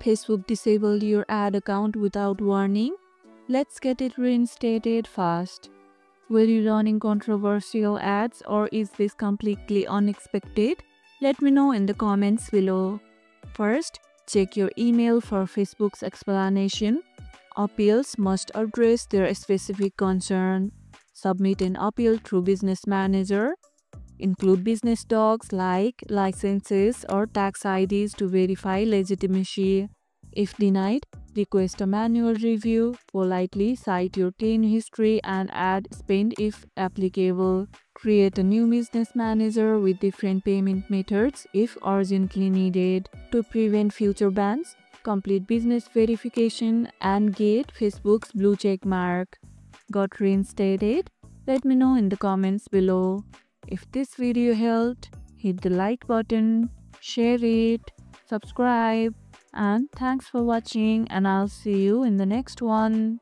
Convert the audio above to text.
Facebook disabled your ad account without warning. Let's get it reinstated fast. Were you running controversial ads or is this completely unexpected? Let me know in the comments below. First, check your email for Facebook's explanation. Appeals must address their specific concern. Submit an appeal through Business Manager. Include business docs like licenses or tax IDs to verify legitimacy. If denied, request a manual review. Politely cite your claim history and add spend if applicable. Create a new business manager with different payment methods if urgently needed. To prevent future bans, complete business verification and get Facebook's blue check mark. Got reinstated? Let me know in the comments below. If this video helped, hit the like button, share it, subscribe, and thanks for watching, and I'll see you in the next one.